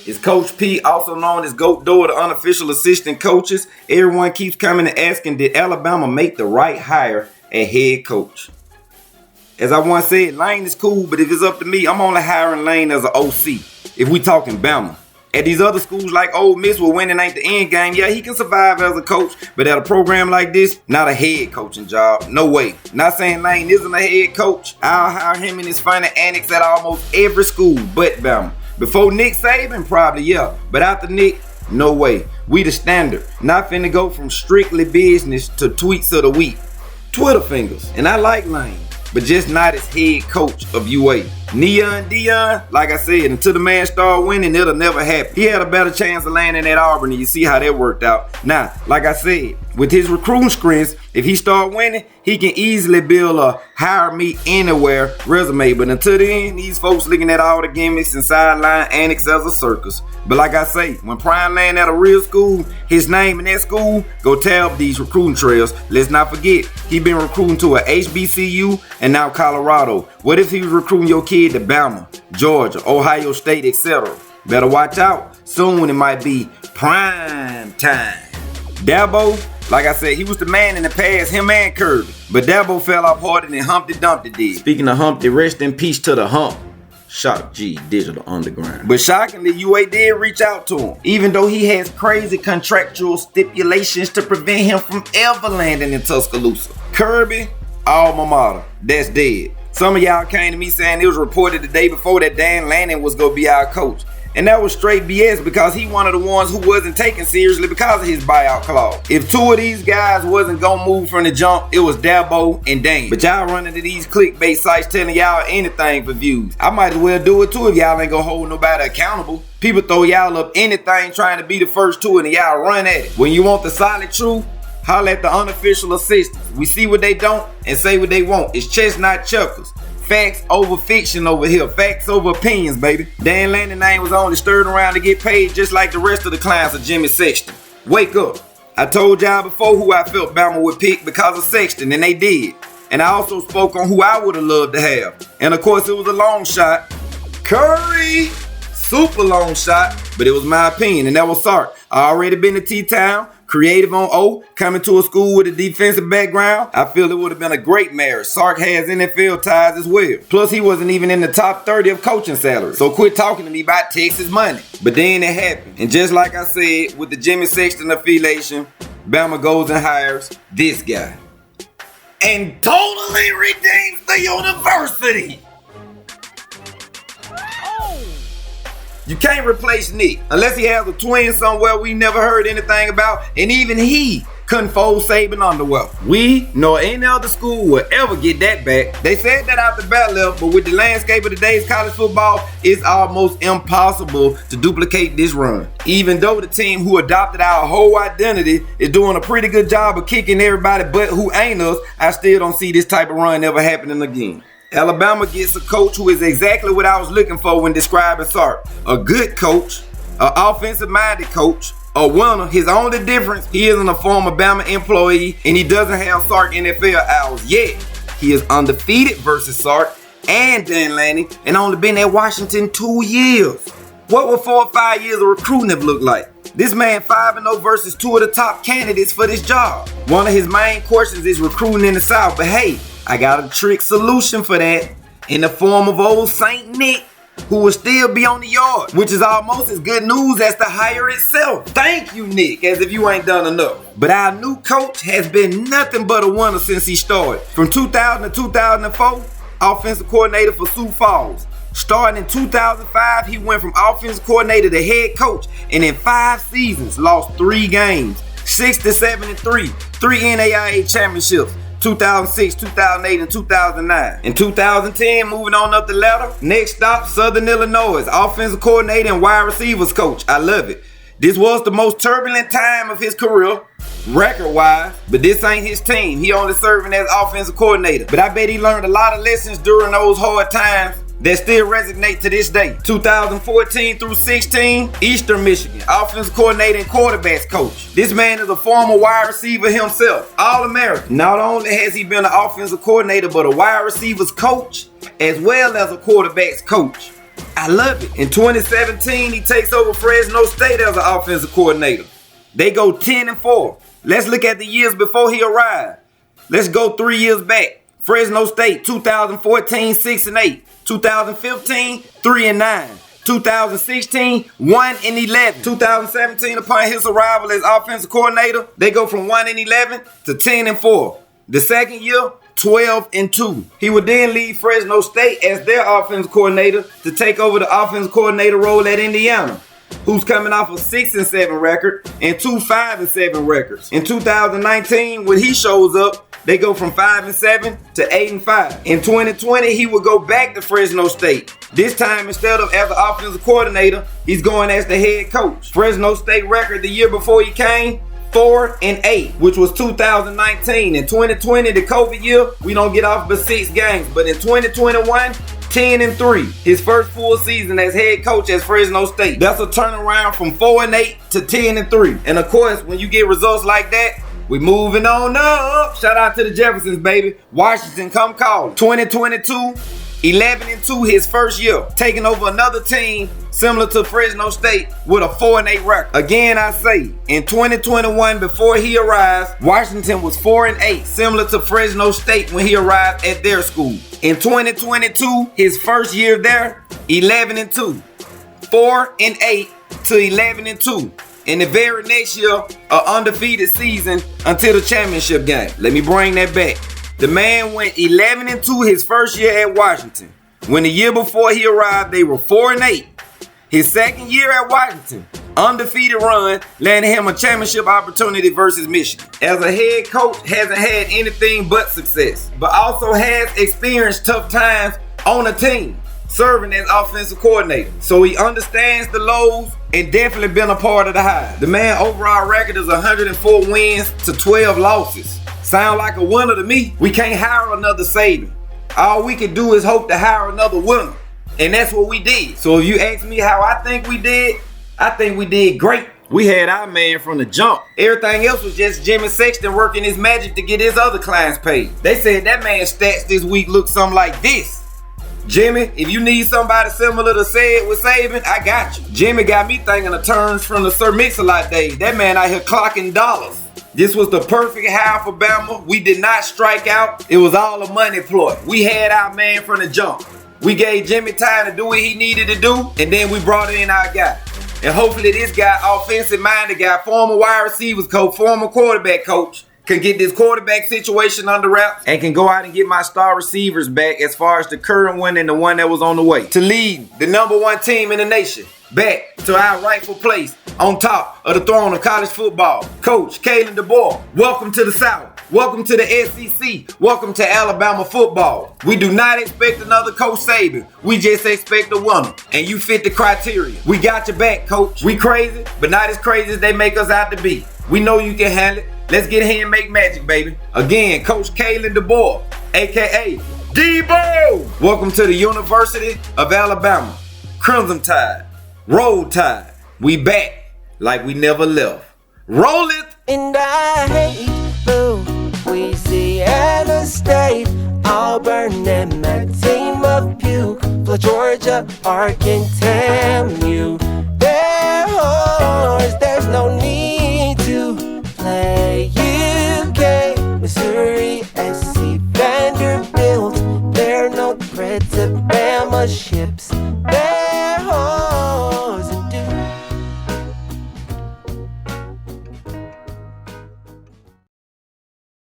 It's Coach P, also known as Goat Door, the unofficial assistant coaches. Everyone keeps coming and asking, did Alabama make the right hire at head coach? As I once said, Lane is cool, but if it's up to me, I'm only hiring Lane as an OC. If we talking Bama. At these other schools like Ole Miss, where winning ain't the end game, yeah, he can survive as a coach, but at a program like this, not a head coaching job. No way. Not saying Lane isn't a head coach. I'll hire him and his funny antics at almost every school but Bama. Before Nick Saban, probably, yeah. But after Nick, no way. We the standard. Not finna go from strictly business to tweets of the week. Twitter fingers. And I like Lane, but just not as head coach of UA. Neon Dion, like I said, until the man start winning, it'll never happen. He had a better chance of landing at Auburn, and you see how that worked out. Now, like I said, with his recruiting screens, if he start winning, he can easily build a hire me anywhere resume. But until then, these folks looking at all the gimmicks and sideline annex as a circus. But like I say, when Prime land at a real school, his name in that school go tab these recruiting trails. Let's not forget, he been recruiting to a HBCU and now Colorado. What if he was recruiting your kid to Bama, Georgia, Ohio State, etc.? Better watch out. Soon it might be prime time. Dabo, like I said, he was the man in the past, him and Kirby. But Dabo fell off harder than Humpty Dumpty did. Speaking of Humpty, rest in peace to the hump. Shock G Digital Underground. But shockingly, UA did reach out to him, even though he has crazy contractual stipulations to prevent him from ever landing in Tuscaloosa. Kirby, alma mater, that's dead. Some of y'all came to me saying it was reported the day before that Dan Lanning was going to be our coach. And that was straight BS because he one of the ones who wasn't taken seriously because of his buyout clause. If two of these guys wasn't gonna move from the jump, it was Dabo and Dane. But y'all running to these clickbait sites telling y'all anything for views. I might as well do it too if y'all ain't gonna hold nobody accountable. People throw y'all up anything trying to be the first two and y'all run at it. When you want the solid truth, holler at the unofficial assistants. We see what they don't and say what they want. It's chess, not checkers. Facts over fiction over here. Facts over opinions, baby. Dan Lanning name was only stirred around to get paid just like the rest of the clowns of Jimmy Sexton. Wake up. I told y'all before who I felt Bama would pick because of Sexton, and they did. And I also spoke on who I would have loved to have. And of course, it was a long shot. Curry! Super long shot, but it was my opinion, and that was Sark. I already been to T-Town. Creative on O, coming to a school with a defensive background. I feel it would have been a great marriage. Sark has NFL ties as well. Plus, he wasn't even in the top 30 of coaching salaries. So quit talking to me about Texas money. But then it happened. And just like I said, with the Jimmy Sexton affiliation, Bama goes and hires this guy. And totally redeems the university. You can't replace Nick unless he has a twin somewhere we never heard anything about, and even he couldn't fold Saban underwear. We nor any other school will ever get that back. They said that after Bat left, but with the landscape of today's college football, it's almost impossible to duplicate this run. Even though the team who adopted our whole identity is doing a pretty good job of kicking everybody but who ain't us, I still don't see this type of run ever happening again. Alabama gets a coach who is exactly what I was looking for when describing Sark. A good coach, an offensive-minded coach, a winner. His only difference, he isn't a former Bama employee and he doesn't have Sark NFL hours yet. He is undefeated versus Sark and Dan Lanning and only been at Washington 2 years. What would 4 or 5 years of recruiting have looked like? This man 5-0 versus two of the top candidates for this job. One of his main questions is recruiting in the South, but hey, I got a trick solution for that in the form of old Saint Nick, who will still be on the yard, which is almost as good news as the hire itself. Thank you, Nick, as if you ain't done enough. But our new coach has been nothing but a winner since he started. From 2000 to 2004, offensive coordinator for Sioux Falls. Starting in 2005, he went from offensive coordinator to head coach, and in 5 seasons, lost 3 games, 6-7-3, 3 NAIA championships. 2006, 2008, and 2009. In 2010, moving on up the ladder, next stop, Southern Illinois, offensive coordinator and wide receivers coach. I love it. This was the most turbulent time of his career, record-wise, but this ain't his team. He only serving as offensive coordinator. But I bet he learned a lot of lessons during those hard times that still resonate to this day. 2014 through 16, Eastern Michigan, offensive coordinator and quarterbacks coach. This man is a former wide receiver himself, All-American. Not only has he been an offensive coordinator, but a wide receivers coach, as well as a quarterbacks coach. I love it. In 2017, he takes over Fresno State as an offensive coordinator. They go 10-4. Let's look at the years before he arrived. Let's go 3 years back. Fresno State, 2014, 6-8. 2015, 3-9. 2016, 1-11. 2017, upon his arrival as offensive coordinator, they go from 1-11 to 10-4. The second year, 12-2. He would then leave Fresno State as their offensive coordinator to take over the offensive coordinator role at Indiana, who's coming off a 6-7 record and 2 5-7 records. In 2019, when he shows up, they go from 5-7 to 8-5. In 2020, he would go back to Fresno State. This time, instead of as an offensive coordinator, he's going as the head coach. Fresno State record the year before he came, 4-8, which was 2019. In 2020, the COVID year, we don't get off but 6 games. But in 2021, 10-3, his first full season as head coach at Fresno State. That's a turnaround from 4-8 to 10-3. And of course, when you get results like that, we moving on up. Shout out to the Jeffersons, baby. Washington, come call. 2022, 11-2 his first year, taking over another team similar to Fresno State with a 4-8 record. Again, I say, in 2021, before he arrived, Washington was 4-8, similar to Fresno State when he arrived at their school. In 2022, his first year there, 11-2, 4-8 to 11-2. In the very next year, an undefeated season until the championship game. Let me bring that back. The man went 11-2 his first year at Washington. When the year before he arrived, they were 4-8. His second year at Washington, undefeated run, landed him a championship opportunity versus Michigan. As a head coach, hasn't had anything but success, but also has experienced tough times on a team, serving as offensive coordinator. So he understands the lows and definitely been a part of the high. The man overall record is 104 wins to 12 losses. Sound like a winner to me. We can't hire another Saban. All we can do is hope to hire another winner. And that's what we did. So if you ask me how I think we did, I think we did great. We had our man from the jump. Everything else was just Jimmy Sexton working his magic to get his other clients paid. They said that man's stats this week look something like this. Jimmy, if you need somebody similar to say it with Saban, I got you. Jimmy got me thinking of turns from the Sir Mix-a-Lot days. That man out here clocking dollars. This was the perfect hire for Bama. We did not strike out. It was all a money ploy. We had our man from the jump. We gave Jimmy time to do what he needed to do, and then we brought in our guy. And hopefully this guy, offensive-minded guy, former wide receivers coach, former quarterback coach, can get this quarterback situation under wraps and can go out and get my star receivers back as far as the current one and the one that was on the way. To lead the #1 team in the nation back to our rightful place on top of the throne of college football. Coach Kalen DeBoer, welcome to the South. Welcome to the SEC. Welcome to Alabama football. We do not expect another Coach Saban. We just expect a winner. And you fit the criteria. We got your back, Coach. We crazy, but not as crazy as they make us out to be. We know you can handle it. Let's get here and make magic, baby. Again, Coach Kalen DeBoer, a.k.a. Debo. Welcome to the University of Alabama. Crimson Tide. Roll Tide. We back like we never left. Roll it. And I hate Louisiana State, Auburn, and my team of Puke, for Georgia, Ark, and TAMU. They're whores, there's no need to play UK, Missouri, SC, Vanderbilt. They're no threat to Bama shit.